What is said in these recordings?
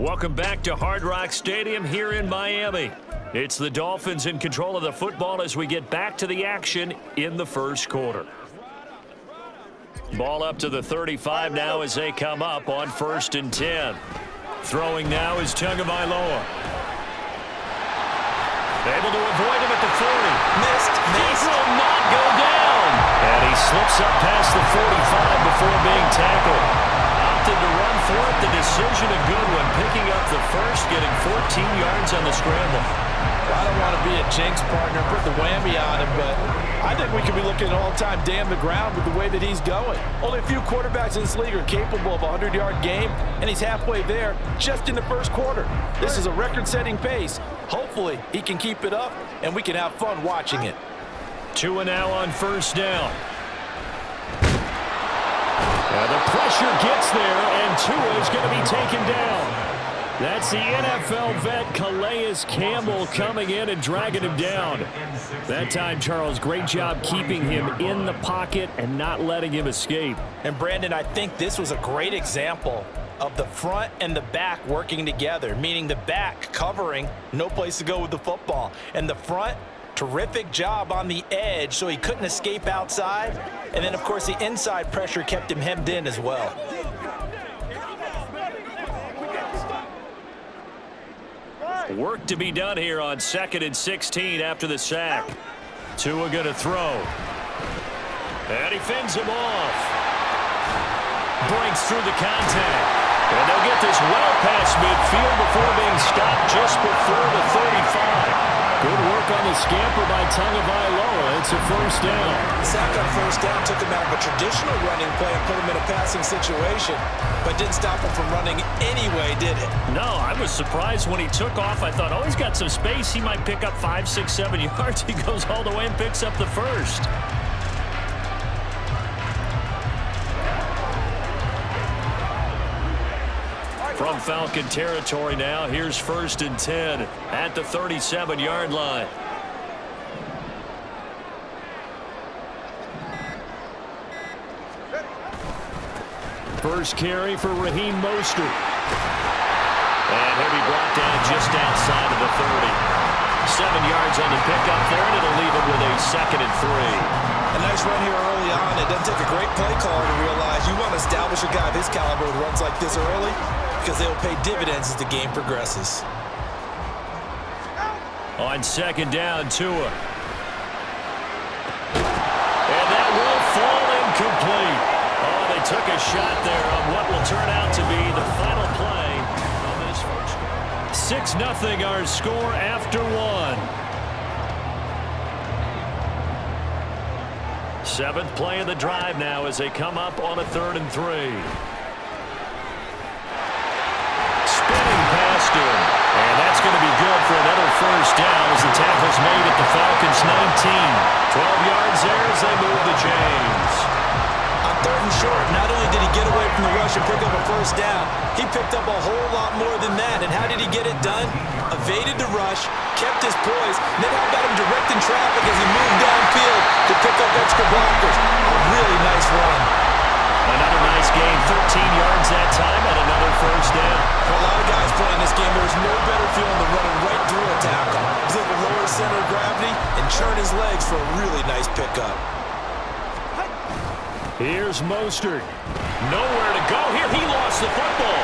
Welcome back to Hard Rock Stadium here in Miami. It's the Dolphins in control of the football as we get back to the action in the first quarter. Ball up to the 35 now as they come up on 1st and 10. Throwing now is Tagovailoa. Able to avoid him at the 40. Missed. He will not go down. And he slips up past the 45 before being tackled. Opted to run for it. The decision a good one. Picking up the first, getting 14 yards on the scramble. Well, I don't want to be a jinx partner, put the whammy on him, but I think we could be looking at an all-time day on the ground with the way that he's going. Only a few quarterbacks in this league are capable of a 100-yard game, and he's halfway there just in the first quarter. This is a record-setting pace. Hopefully, he can keep it up, and we can have fun watching it. Tua now on 1st down. The pressure gets there, and Tua is going to be taken down. That's the NFL vet Calais Campbell coming in and dragging him down. That time, Charles, great job keeping him in the pocket and not letting him escape. And Brandon, I think this was a great example of the front and the back working together, meaning the back covering, no place to go with the football. And the front, terrific job on the edge so he couldn't escape outside. And then, of course, the inside pressure kept him hemmed in as well. Work to be done here on 2nd and 16 after the sack. Tua going to throw. And he fends him off. Breaks through the contact. And they'll get this well past midfield before being stopped just before the 35. Good work on the scamper by Tagovailoa. It's a 1st down. The sack on 1st down took him out of a traditional running play and put him in a passing situation, but didn't stop him from running anyway, did it? No, I was surprised when he took off. I thought, oh, he's got some space. He might pick up 5, 6, 7 yards. He goes all the way and picks up the first. From Falcon territory now, here's 1st and 10 at the 37-yard line. First carry for Raheem Mostert. And he'll be brought down just outside of the 30. 7 yards on the pickup there, and it'll leave it with a 2nd and 3. A nice run here early on. It doesn't take a great play caller to realize you want to establish a guy of his caliber who runs like this early because they'll pay dividends as the game progresses. On 2nd down, Tua. And that will fall incomplete. Oh, they took a shot there on what will turn out to be the final play of this first quarter. 6-0 our score after 1. 7th play of the drive now as they come up on a 3rd and 3. Spinning past him. And that's going to be good for another 1st down as the tackle's made at the Falcons 19. 12 yards there as they move the chains. On 3rd and short, not only did he get away from the rush and pick up a 1st down, he picked up a whole lot more than that. And how did he get it done? Evaded the rush, kept his poise, and then how about him directing traffic as he moved downfield to pick up extra blockers? A really nice run. Another nice gain, 13 yards that time, and another 1st down. For a lot of guys playing this game, there's no better feeling than running right through a tackle. He's able to lower his center of gravity and churn his legs for a really nice pickup. Here's Mostert. Nowhere to go here. He lost the football.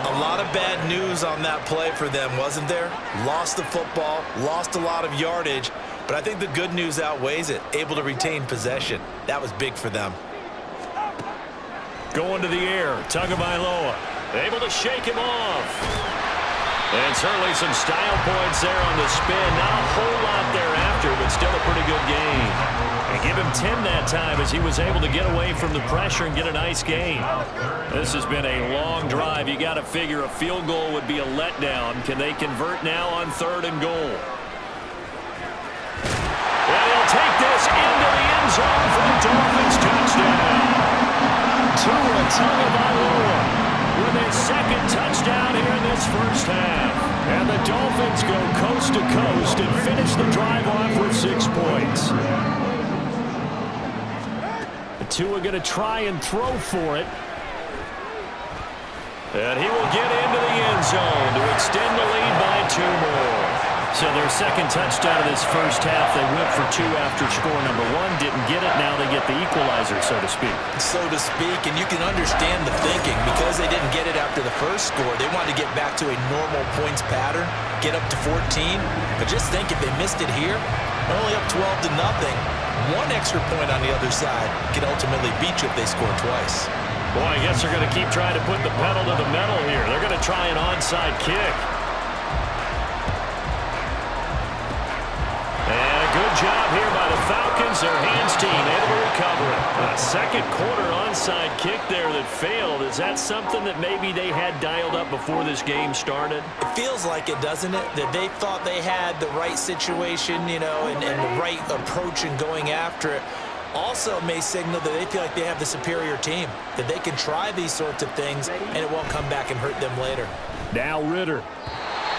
A lot of bad news on that play for them, wasn't there? Lost the football, lost a lot of yardage, but I think the good news outweighs it. Able to retain possession. That was big for them. Going to the air, Tagovailoa. Able to shake him off. And certainly some style points there on the spin. Not a whole lot thereafter, but still a pretty good game. And give him 10 that time as he was able to get away from the pressure and get a nice gain. This has been a long drive. You got to figure a field goal would be a letdown. Can they convert now on 3rd and goal? And he'll take this into the end zone for the Dolphins touchdown. Tua Tagovailoa with his 2nd touchdown here in this first half. And the Dolphins go coast to coast and finish the drive off with 6 points. Tua going to try and throw for it. And he will get into the end zone to extend the lead by 2 more. So their second touchdown of this first half, they went for 2 after score number 1. Didn't get it. Now they get the equalizer, so to speak. So to speak, and you can understand the thinking. Because they didn't get it after the first score, they wanted to get back to a normal points pattern, get up to 14. But just think, if they missed it here, only up 12-0, 1 extra point on the other side can ultimately beat you if they score twice. Boy, I guess they're going to keep trying to put the pedal to the metal here. They're going to try an onside kick. And a good job here by the Falcons. Their hands team able to recover it. A second quarter onside kick there that failed. Is that something that maybe they had dialed up before this game started? It feels like it, doesn't it? That they thought they had the right situation, you know, and the right approach in going after it. Also may signal that they feel like they have the superior team, that they can try these sorts of things and it won't come back and hurt them later. Now Ritter.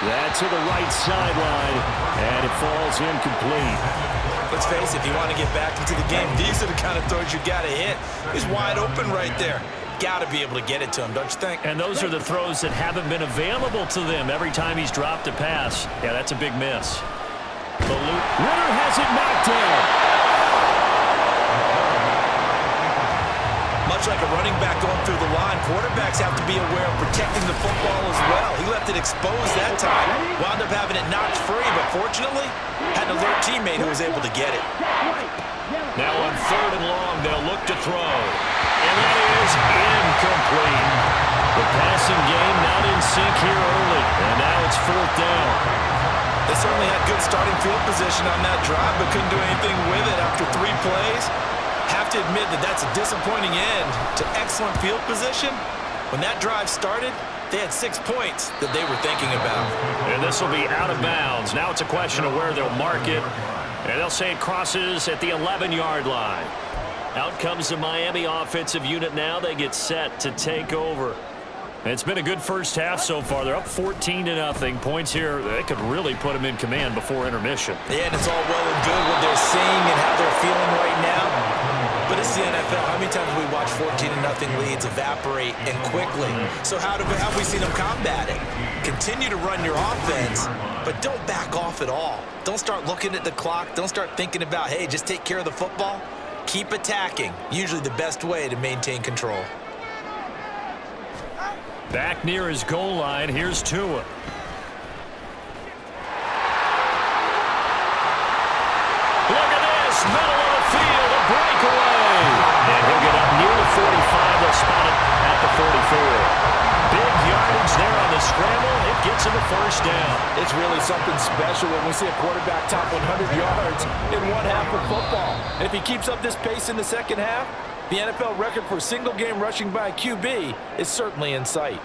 That to the right sideline, and it falls incomplete. Let's face it, if you want to get back into the game, these are the kind of throws you got to hit. He's wide open right there. Got to be able to get it to him, don't you think? And those are the throws that haven't been available to them every time he's dropped a pass. Yeah, that's a big miss. Ritter has it knocked down. Much like a running back going through the line, quarterbacks have to be aware of protecting the football as well. He left it exposed that time, wound up having it knocked free, but fortunately, had an alert teammate who was able to get it. Now on 3rd and long, they'll look to throw. And that is incomplete. The passing game not in sync here early, and now it's 4th down. They certainly had good starting field position on that drive, but couldn't do anything with it after 3 plays. Have to admit that that's a disappointing end to excellent field position. When that drive started, they had 6 points that they were thinking about. And this will be out of bounds. Now it's a question of where they'll mark it. And they'll say it crosses at the 11-yard line. Out comes the Miami offensive unit now. They get set to take over. It's been a good first half so far. They're up 14-0. Points here, they could really put them in command before intermission. Yeah, and it's all well and good what they're seeing and how they're feeling right now. But it's the NFL. How many times have we watched 14-0 leads evaporate and quickly? So how have we seen them combat it? Continue to run your offense, but don't back off at all. Don't start looking at the clock. Don't start thinking about, hey, just take care of the football. Keep attacking. Usually the best way to maintain control. Back near his goal line, here's Tua. Look at this, middle of the field, a breakaway. And he'll get up near the 45. They'll spot it at the 44. Big yardage there on the scramble. It gets him a 1st down. It's really something special when we see a quarterback top 100 yards in 1 half of football. And if he keeps up this pace in the second half, the NFL record for single-game rushing by a QB is certainly in sight.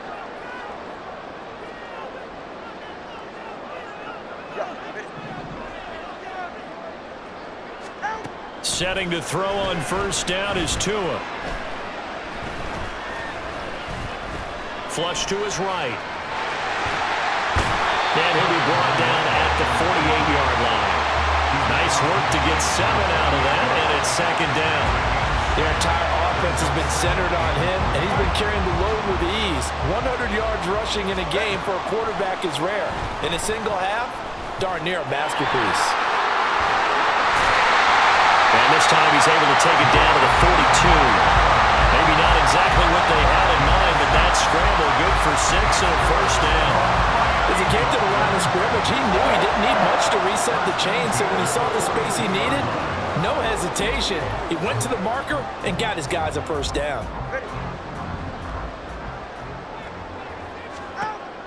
Setting to throw on 1st down is Tua. Flush to his right. And he'll be brought down at the 48-yard line. Nice work to get 7 out of that, and it's 2nd down. Their entire offense has been centered on him, and he's been carrying the load with ease. 100 yards rushing in a game for a quarterback is rare. In a single half, darn near a masterpiece. And this time he's able to take it down to the 42. Maybe not exactly what they had in mind, but that scramble good for 6 and a 1st down. As he came to the line of scrimmage, he knew he didn't need much to reset the chain, so when he saw the space he needed, no hesitation. He went to the marker and got his guys a 1st down.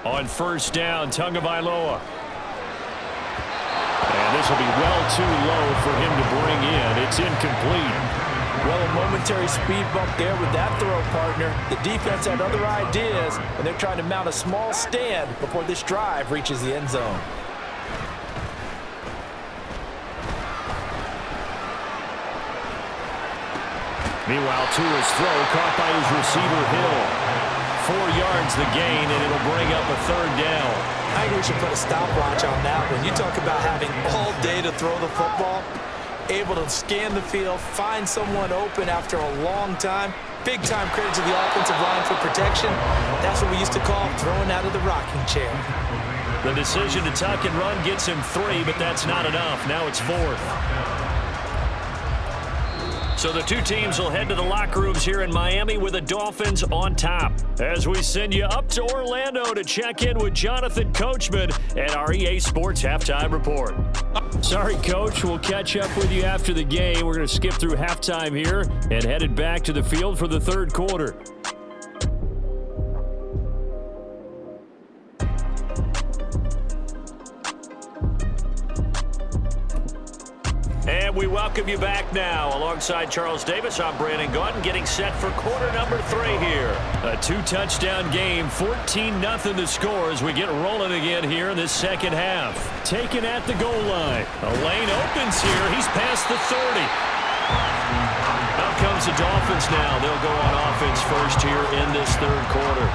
On 1st down, Tagovailoa. And this will be well too low for him to bring in. It's incomplete. Well, a momentary speed bump there with that throw, partner. The defense had other ideas, and they're trying to mount a small stand before this drive reaches the end zone. Meanwhile, Tua's throw caught by his receiver, Hill. 4 yards the gain, and it'll bring up a 3rd down. I think we should put a stopwatch on that one. You talk about having all day to throw the football. able to scan the field, find someone open after a long time. Big-time credit to the offensive line for protection. That's what we used to call throwing out of the rocking chair. The decision to tuck and run gets him 3, but that's not enough. Now it's 4th. So the two teams will head to the locker rooms here in Miami with the Dolphins on top. As we send you up to Orlando to check in with Jonathan Coachman at our EA Sports Halftime Report. Sorry, Coach. We'll catch up with you after the game. We're going to skip through halftime here and headed back to the field for the third quarter. And we welcome you back now. Alongside Charles Davis, I'm Brandon Gaudin, getting set for quarter number 3 here. A 2-touchdown game, 14-0 the score as we get rolling again here in this second half. Taken at the goal line. A lane opens here. He's past the 30. Out comes the Dolphins now. They'll go on offense first here in this third quarter.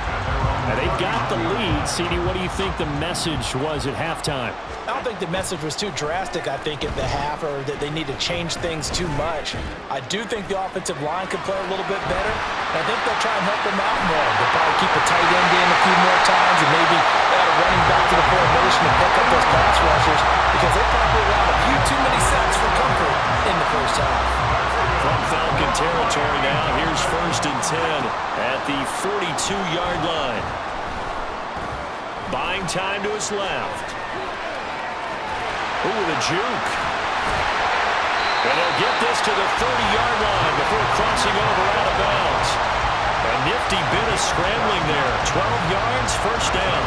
And they've got the lead. CD, what do you think the message was at halftime? I don't think the message was too drastic, I think, at the half, or that they need to change things too much. I do think the offensive line could play a little bit better. I think they'll try and help them out more. They'll probably keep a tight end in a few more times and maybe add a running back to the formation to pick up those pass rushers, because they probably allowed a few too many sacks for comfort in the first half. From Falcon territory now, here's 1st and 10 at the 42-yard line. Buying time to his left. Ooh, the juke. And they'll get this to the 30-yard line before crossing over out of bounds. A nifty bit of scrambling there. 12 yards, first down.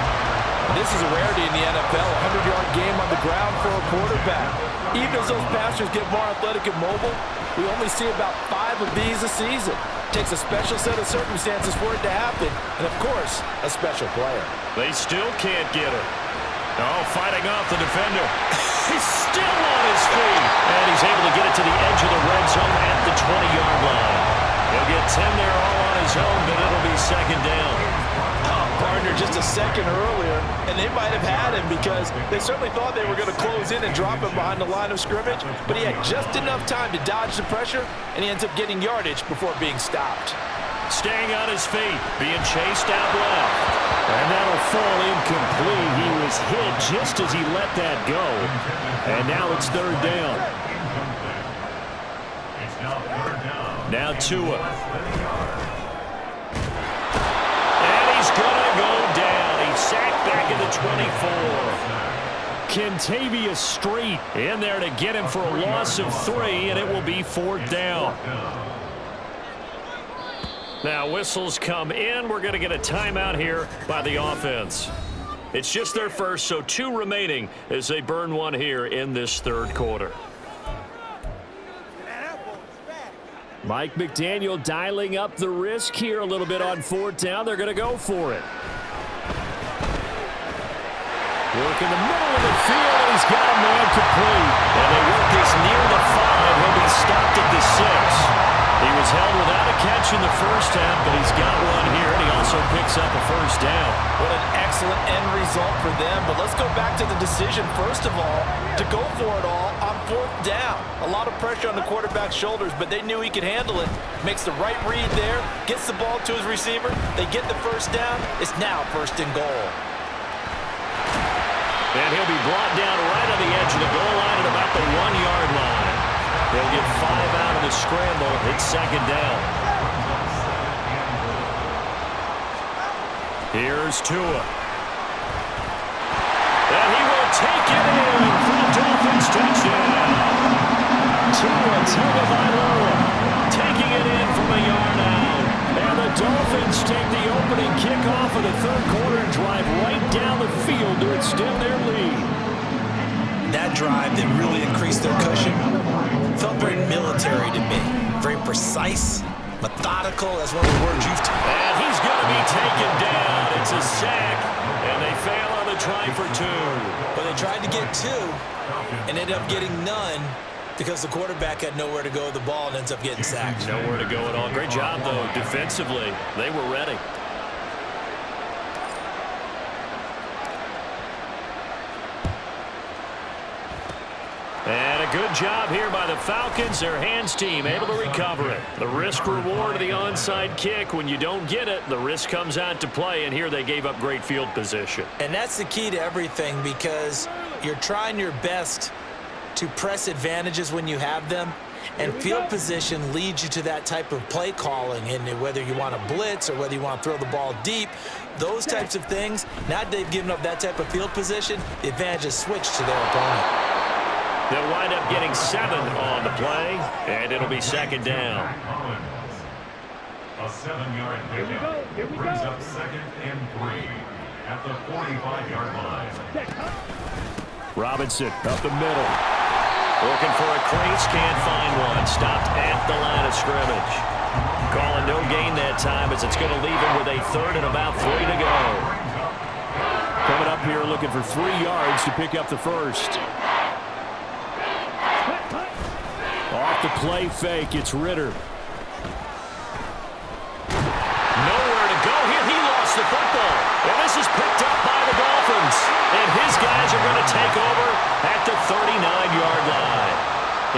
This is a rarity in the NFL, a 100-yard game on the ground for a quarterback. Even as those passers get more athletic and mobile, we only see about 5 of these a season. It takes a special set of circumstances for it to happen, and of course, a special player. They still can't get it. Oh, fighting off the defender. He's still on his feet. And he's able to get it to the edge of the red zone at the 20-yard line. He'll get 10 there all on his own, but it'll be second down. Partner just a second earlier, and they might have had him because they certainly thought they were going to close in and drop him behind the line of scrimmage, but he had just enough time to dodge the pressure, and he ends up getting yardage before being stopped. Staying on his feet, being chased out left. And that'll fall incomplete. He was hit just as he let that go. And now it's third down. Now Tua. And he's going to go down. He's sacked back at the 24. Kentavious Street in there to get him for a loss of 3, and it will be 4th down. Now whistles come in. We're going to get a timeout here by the offense. It's just their first, so 2 remaining as they burn 1 here in this third quarter. Mike McDaniel dialing up the risk here a little bit on 4th down. They're going to go for it. Work in the middle of the field, and he's got a man complete. And they work this near the 5. He'll be stopped at the 6. He was held without a catch in the first half, but he's got one here, and he also picks up a first down. What an excellent end result for them. But let's go back to the decision, first of all, to go for it all on 4th down. A lot of pressure on the quarterback's shoulders, but they knew he could handle it. Makes the right read there, gets the ball to his receiver. They get the first down. It's now 1st and goal. And he'll be brought down right on the edge of the goal line at about the 1-yard line. They'll get 5 out of the scramble. It's second down. Here's Tua. And he will take it in for the Dolphins touchdown. Tua Tagovailoa taking it in from a yard out. And the Dolphins take the opening kickoff of the third quarter and drive right down the field to extend their lead. That drive that really increased their cushion felt very military to me. Very precise, methodical. That's one of the words you've talked about. And he's going to be taken down. It's a sack, and they fail on the try for 2. But they tried to get 2 and ended up getting none because the quarterback had nowhere to go with the ball and ends up getting sacked. Nowhere to go at all. Great job, though, defensively. They were ready. And a good job here by the Falcons. Their hands team able to recover it. The risk reward of the onside kick. When you don't get it, the risk comes out to play, and here they gave up great field position. And that's the key to everything, because you're trying your best to press advantages when you have them, and field position leads you to that type of play calling. And whether you want to blitz or whether you want to throw the ball deep, those types of things, now that they've given up that type of field position, the advantage is switched to their opponent. They'll wind up getting 7 on the play, and it'll be second down. A 7-yard pickup brings up 2nd and 3 at the 45-yard line. Robinson up the middle. Looking for a crease, can't find one. Stopped at the line of scrimmage. Calling no gain that time, as it's going to leave him with a 3rd and about 3 to go. Coming up here looking for 3 yards to pick up the first. Off the play fake, it's Ritter. Nowhere to go here. He lost the football. And this is picked up by the Dolphins. And his guys are going to take over at the 39-yard line.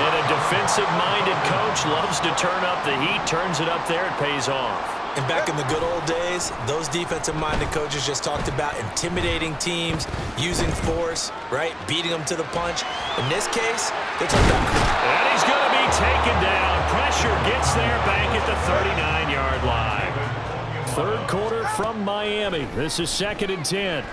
And a defensive-minded coach loves to turn up the heat, turns it up there, it pays off. And back in the good old days, those defensive-minded coaches just talked about intimidating teams, using force, right, beating them to the punch. In this case, they're talking about... And he's going to be taken down. Pressure gets there back at the 39-yard line. 3rd quarter from Miami. This is 2nd and 10.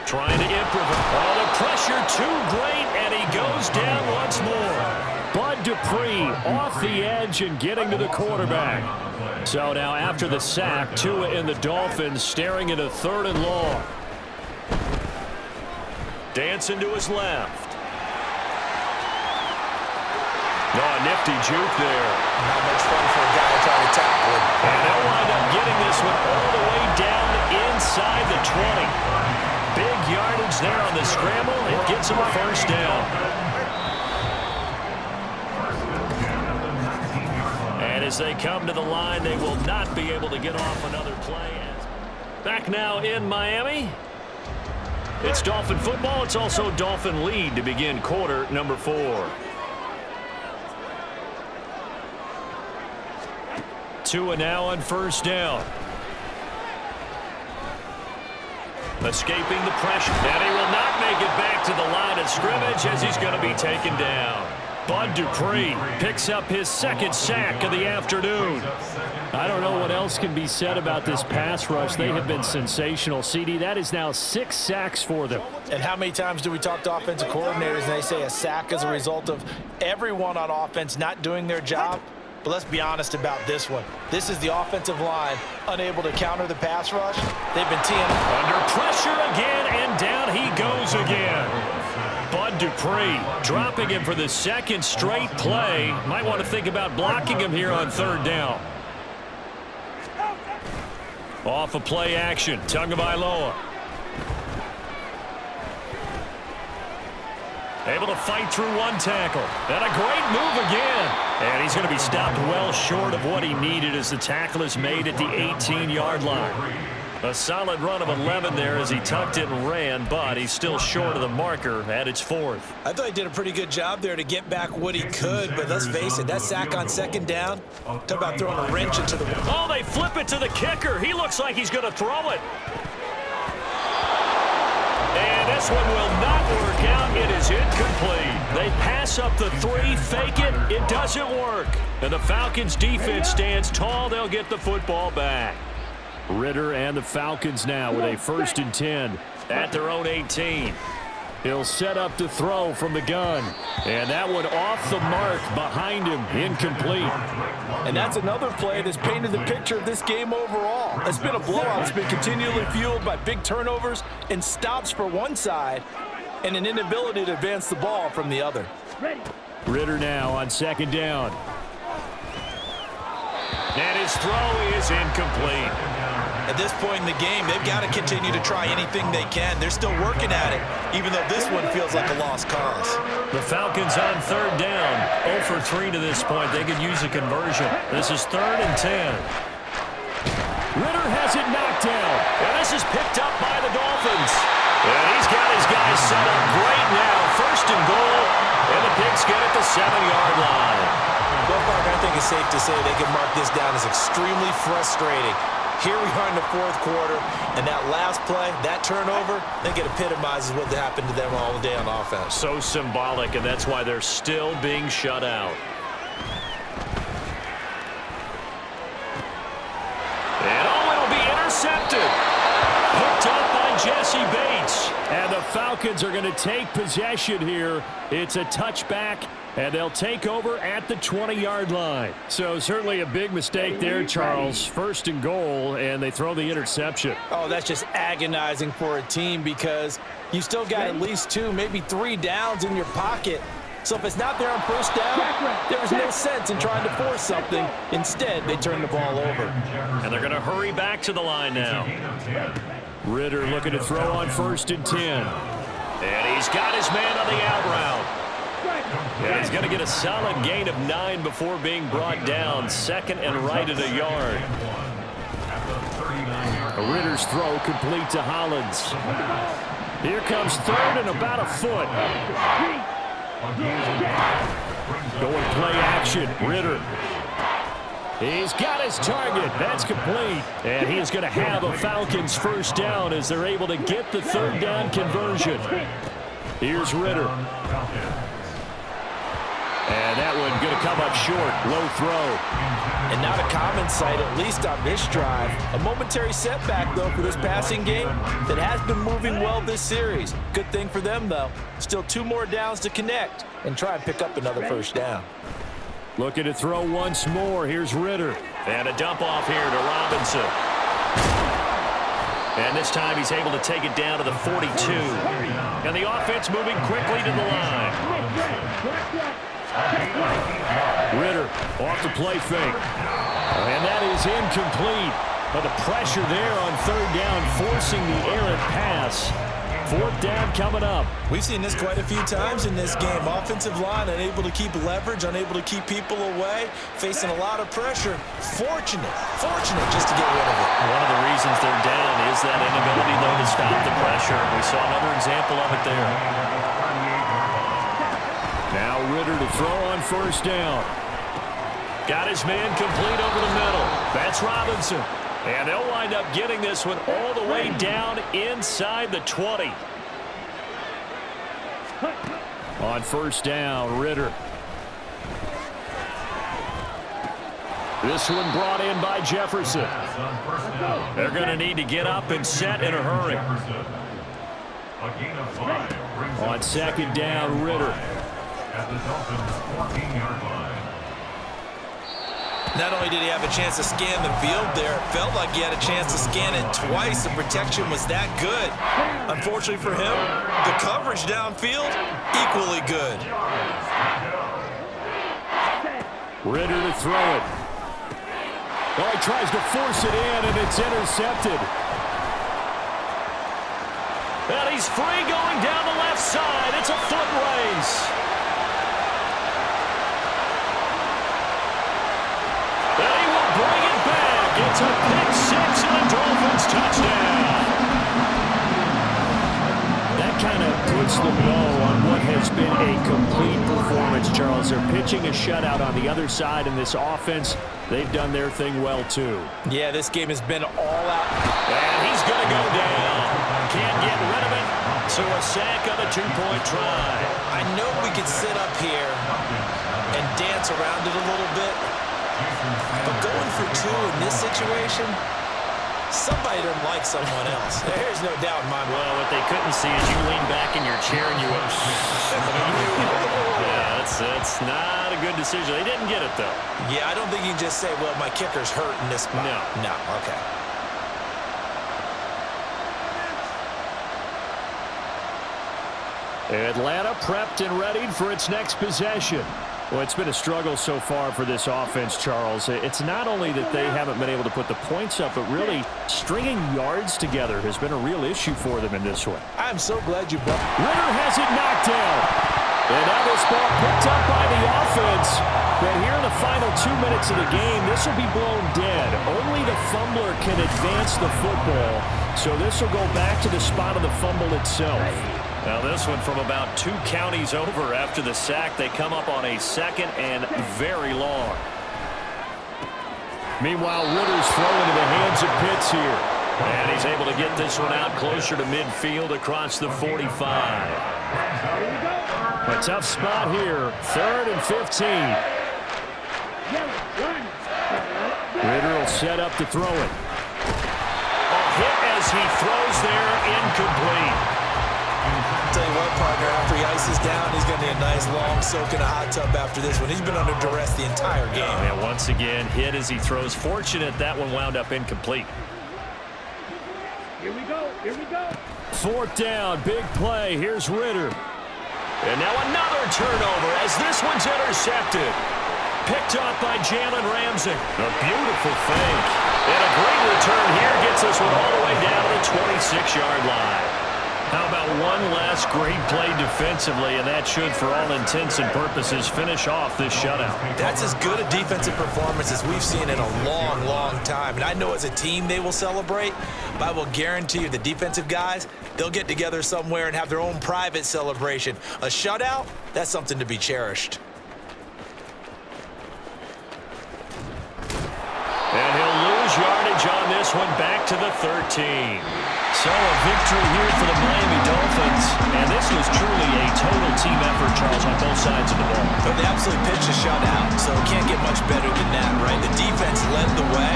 Trying to improvise. Oh, the pressure too great, and he goes down once more. Bud Dupree off the edge and getting to the quarterback. So now after the sack, Tua and the Dolphins staring at a 3rd and long. Dancing to his left. No, a nifty juke there. Not much fun for a guy trying to tackle it. And they'll wind up getting this one all the way down inside the 20. Big yardage there on the scramble. It gets him a 1st down. And as they come to the line, they will not be able to get off another play. Back now in Miami. It's Dolphin football. It's also Dolphin lead to begin quarter number 4. Tua now on 1st down. Escaping the pressure. And he will not make it back to the line of scrimmage, as he's going to be taken down. Bud Dupree picks up his 2nd sack of the afternoon. I don't know what else can be said about this pass rush. They have been sensational. CD, that is now 6 sacks for them. And how many times do we talk to offensive coordinators and they say a sack is a result of everyone on offense not doing their job? But let's be honest about this one. This is the offensive line unable to counter the pass rush. They've been teeing under pressure again, and down he goes again. Bud Dupree dropping him for the 2nd straight play. Might want to think about blocking him here on 3rd down. Off of play action, Tagovailoa. Able to fight through one tackle. And a great move again. And he's going to be stopped well short of what he needed as the tackle is made at the 18-yard line. A solid run of 11 there as he tucked it and ran, but he's still short of the marker at its 4th. I thought he did a pretty good job there to get back what he could, but let's face it, that sack on 2nd down, talk about throwing a wrench into the... Oh, they flip it to the kicker. He looks like he's going to throw it. And this one will not work out. It is incomplete. They pass up the 3, fake it. It doesn't work. And the Falcons defense stands tall. They'll get the football back. Ritter and the Falcons now with a 1st and 10 at their own 18. He'll set up to throw from the gun. And that one off the mark behind him, incomplete. And that's another play that's painted the picture of this game overall. It's been a blowout. It's been continually fueled by big turnovers and stops for one side and an inability to advance the ball from the other. Ritter now on 2nd down. And his throw is incomplete. At this point in the game, they've got to continue to try anything they can. They're still working at it, even though this one feels like a lost cause. The Falcons on 3rd down. 0 for 3 to this point. They could use a conversion. This is 3rd and 10. Ritter has it knocked down. And this is picked up by the Dolphins. And he's got his guys set up great now. First and goal, and the Pigskin at the 7-yard line. Well, Parker, I think it's safe to say they can mark this down as extremely frustrating. Here we are in the fourth quarter, and that last play, that turnover, I think it epitomizes what happened to them all day on offense. So symbolic, and that's why they're still being shut out. And it'll be intercepted. Picked up by Jesse Bates. And the Falcons are going to take possession here. It's a touchback, and they'll take over at the 20-yard line. So certainly a big mistake there, Charles. First and goal, and they throw the interception. Oh, that's just agonizing for a team because you still got at least 2, maybe 3 downs in your pocket. So if it's not there on first down, there's no sense in trying to force something. Instead, they turn the ball over. And they're going to hurry back to the line now. Ritter looking to throw on 1st and 10. And he's got his man on the out route. And he's going to get a solid gain of 9 before being brought down. 2nd and right at a yard. Ritter's throw complete to Hollins. Here comes 3rd and about a foot. Going play action. Ritter. He's got his target. That's complete. And he is going to have a Falcons first down as they're able to get the 3rd down conversion. Here's Ritter. And that one going to come up short. Low throw. And not a common sight, at least on this drive. A momentary setback, though, for this passing game that has been moving well this series. Good thing for them, though. Still 2 more downs to connect and try and pick up another first down. Looking to throw once more. Here's Ritter. And a dump off here to Robinson. And this time he's able to take it down to the 42. And the offense moving quickly to the line. Ritter off the play fake. And that is incomplete. But the pressure there on 3rd down, forcing the errant pass. 4th down coming up. We've seen this quite a few times in this game. Offensive line unable to keep leverage, unable to keep people away, facing a lot of pressure. Fortunate just to get rid of it. One of the reasons they're down is that inability, though, to stop the pressure. We saw another example of it there. Now Ritter to throw on 1st down. Got his man complete over the middle. That's Robinson. And they'll wind up getting this one all the way down inside the 20. On 1st down, Ritter. This one brought in by Jefferson. They're going to need to get up and set in a hurry. On 2nd down, Ritter. At the Dolphins' 14-yard line. Not only did he have a chance to scan the field there, it felt like he had a chance to scan it twice. The protection was that good. Unfortunately for him, the coverage downfield, equally good. Ritter to throw it. Oh, he tries to force it in, and it's intercepted. And he's free going down the left side. It's a foot race. Bring it back. It's a pick 6 and a Dolphins touchdown. That kind of puts the bow on what has been a complete performance, Charles. They're pitching a shutout on the other side in this offense. They've done their thing well, too. Yeah, this game has been all out. And he's going to go down. Can't get rid of it. So a sack on the 2-point try. I know we could sit up here and dance around it a little bit. But going for 2 in this situation, somebody doesn't like someone else. There's no doubt in my mind. Well, what they couldn't see is you lean back in your chair and you went, yeah, that's not a good decision. They didn't get it, though. Yeah, I don't think you can just say, well, my kicker's hurt in this spot. No, okay. Atlanta prepped and readied for its next possession. Well, it's been a struggle so far for this offense, Charles. It's not only that they haven't been able to put the points up, but really stringing yards together has been a real issue for them in this one. I'm so glad you brought. Ritter has it knocked down. And now this ball picked up by the offense. But here in the final 2 minutes of the game, this will be blown dead. Only the fumbler can advance the football. So this will go back to the spot of the fumble itself. Now this one from about 2 counties over after the sack. They come up on a 2nd and very long. Meanwhile, Ritter's throwing into the hands of Pitts here. And he's able to get this one out closer to midfield across the 45. A tough spot here. 3rd and 15. Ritter will set up to throw it. A hit as he throws there, incomplete. I'll tell you what, partner, after he ices down, he's going to need a nice long soak in a hot tub after this one. He's been under duress the entire game. And once again, hit as he throws. Fortunate that one wound up incomplete. Here we go. Here we go. 4th down, big play. Here's Ritter. And now another turnover as this one's intercepted. Picked up by Jalen Ramsey. A beautiful fake. And a great return here gets this one all the way down to the 26-yard line. How about one last great play defensively, and that should, for all intents and purposes, finish off this shutout. That's as good a defensive performance as we've seen in a long, long time. And I know as a team they will celebrate, but I will guarantee you the defensive guys, they'll get together somewhere and have their own private celebration. A shutout, that's something to be cherished. And he'll lose yardage on this one, back to the 13. So a victory here for the Miami Dolphins. And this was truly a total team effort, Charles, on both sides of the ball. But they absolutely pitched a shutout, so it can't get much better than that, right? The defense led the way,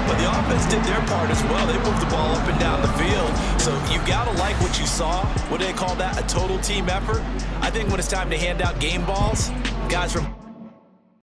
but the offense did their part as well. They moved the ball up and down the field. So you've got to like what you saw. What do they call that? A total team effort? I think when it's time to hand out game balls, guys from